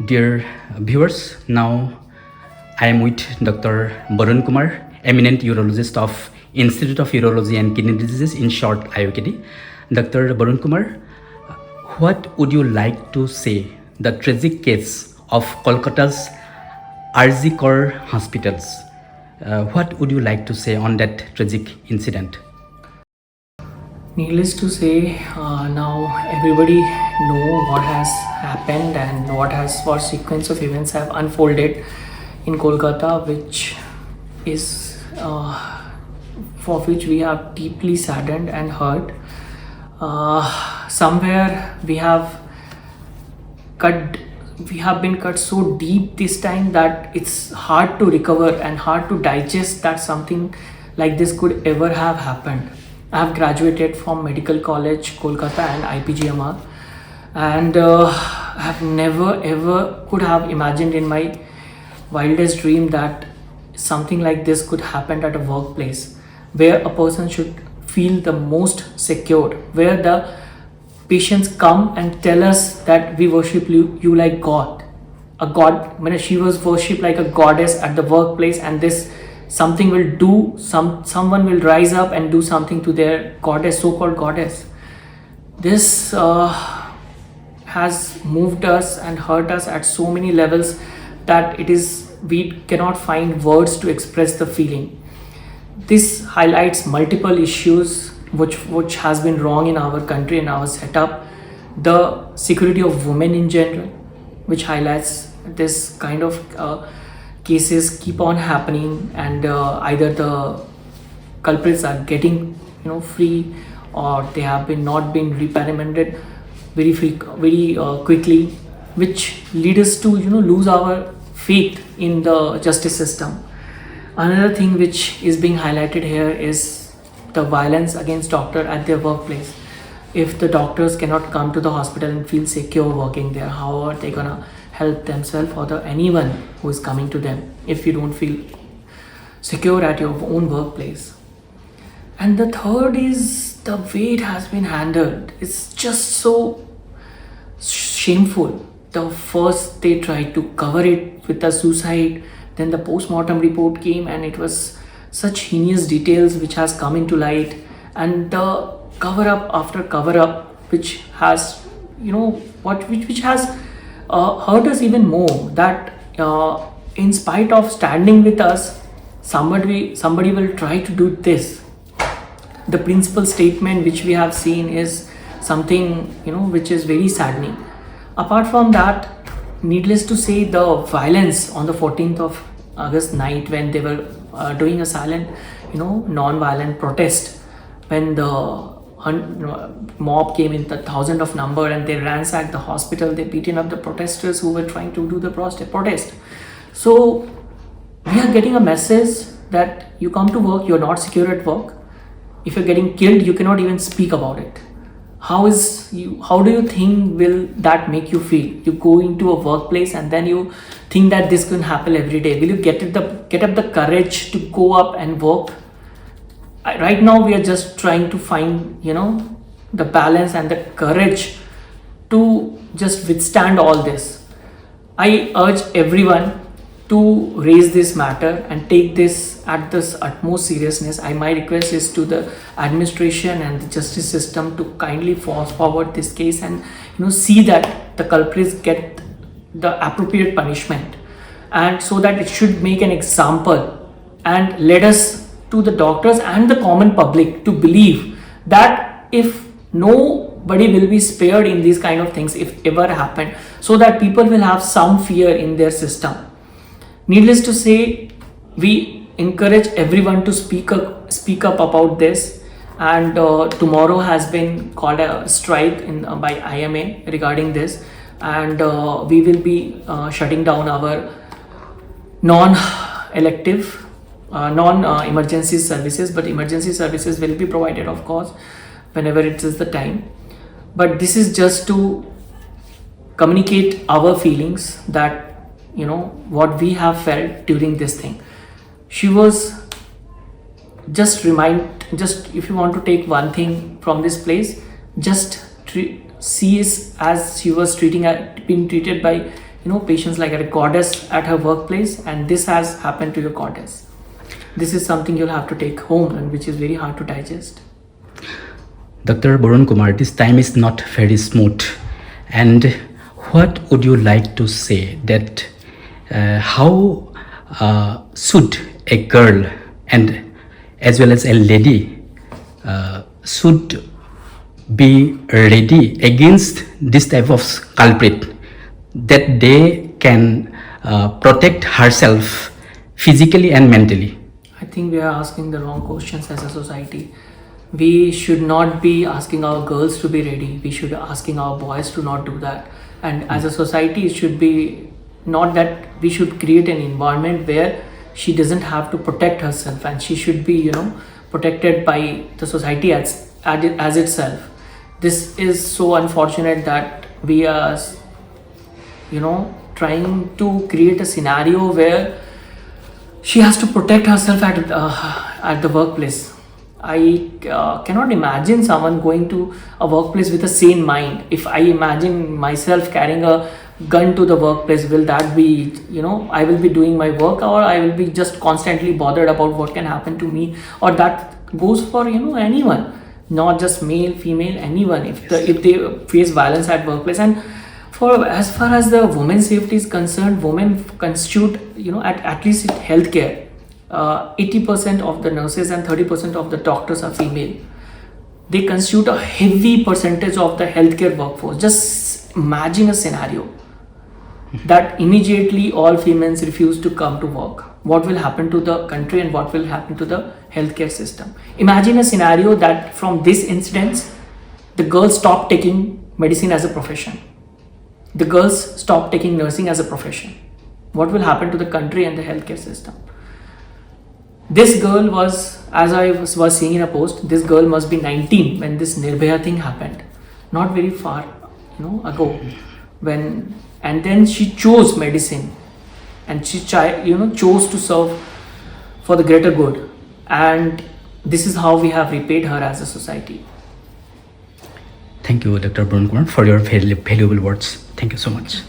Dear viewers, now I am with Dr. Barun Kumar, eminent urologist of Institute of Urology and Kidney Diseases, in short IOKD. Dr. Barun Kumar, what would you like to say the tragic case of Kolkata's RG Kar hospitals? What would you like to say on that tragic incident? Needless to say, now everybody know what has happened and what sequence of events have unfolded in Kolkata, which is for which we are deeply saddened and hurt. Somewhere cut we have been cut so deep this time that it's hard to recover and hard to digest that something like this could ever have happened. I have graduated from Medical College Kolkata and IPGMR, and I have never ever could have imagined in my wildest dream that something like this could happen at a workplace where a person should feel the most secure, where the patients come and tell us that we worship you like God. A god, when she was worshipped like a goddess at the workplace, and this something will do someone will rise up and do something to their goddess, so-called goddess. This has moved us and hurt us at so many levels that we cannot find words to express the feeling. This highlights multiple issues which has been wrong in our country and our setup. The security of women in general, which highlights this kind of cases keep on happening, and either the culprits are getting free, or they have been not been reprimanded very quickly, which lead us to lose our faith in the justice system. Another thing which is being highlighted here is the violence against doctor at their workplace. If the doctors cannot come to the hospital and feel secure working there, how are they gonna help themselves or anyone who is coming to them if you don't feel secure at your own workplace? And the third is the way it has been handled. It's just so shameful. The first they tried to cover it with a suicide, then the post-mortem report came and it was such heinous details which has come into light, and the cover up after cover up which has which has hurt us even more, that in spite of standing with us, somebody will try to do this. The principal statement which we have seen is something which is very saddening. Apart from that, needless to say, the violence on the 14th of August night, when they were doing a silent non-violent protest, when the mob came in the thousand of number and they ransacked the hospital, they beaten up the protesters who were trying to do the protest. So we are getting a message that you come to work, you're not secure at work. If you're getting killed, you cannot even speak about it. How do you think will that make you feel? You go into a workplace and then you think that this can happen every day. Will you get up the courage to go up and work? Right now we are just trying to find the balance and the courage to just withstand all this. I urge everyone to raise this matter and take this at this utmost seriousness. My request is to the administration and the justice system to kindly force forward this case and see that the culprits get the appropriate punishment, and so that it should make an example and let us to the doctors and the common public to believe that if nobody will be spared in these kind of things if ever happen, so that people will have some fear in their system. Needless to say, we encourage everyone to speak up about this, and tomorrow has been called a strike by IMA regarding this, and we will be shutting down our non-elective non-emergency services, but emergency services will be provided, of course, whenever it is the time. But this is just to communicate our feelings, that what we have felt during this thing. She was just if you want to take one thing from this place, just see as she was being treated by patients like a goddess at her workplace, and this has happened to your goddess. This is something you'll have to take home, and which is very hard to digest. Dr. Barun Kumar, this time is not very smooth. And what would you like to say that how should a girl and as well as a lady should be ready against this type of culprit, that they can protect herself physically and mentally? I think we are asking the wrong questions as a society. We should not be asking our girls to be ready. We should be asking our boys to not do that. And as a society, it should be not that we should create an environment where she doesn't have to protect herself, and she should be, protected by the society as itself. This is so unfortunate that we are, trying to create a scenario where she has to protect herself at the workplace. I cannot imagine someone going to a workplace with a sane mind. If I imagine myself carrying a gun to the workplace, will that be, I will be doing my work, or I will be just constantly bothered about what can happen to me? Or that goes for, anyone, not just male, female, anyone. If they face violence at workplace. And for as far as the women's safety is concerned, women constitute, at least in healthcare, 80% of the nurses and 30% of the doctors are female. They constitute a heavy percentage of the healthcare workforce. Just imagine a scenario that immediately all females refuse to come to work. What will happen to the country, and what will happen to the healthcare system? Imagine a scenario that from this incident, the girls stop taking medicine as a profession. The girls stop taking nursing as a profession. What will happen to the country and the healthcare system? This girl was, as I was seeing in a post, this girl must be 19 when this Nirbhaya thing happened. Not very far, ago. And then she chose medicine, and she chose to serve for the greater good. And this is how we have repaid her as a society. Thank you, Dr. Barun Kumar, for your valuable words. Thank you so much.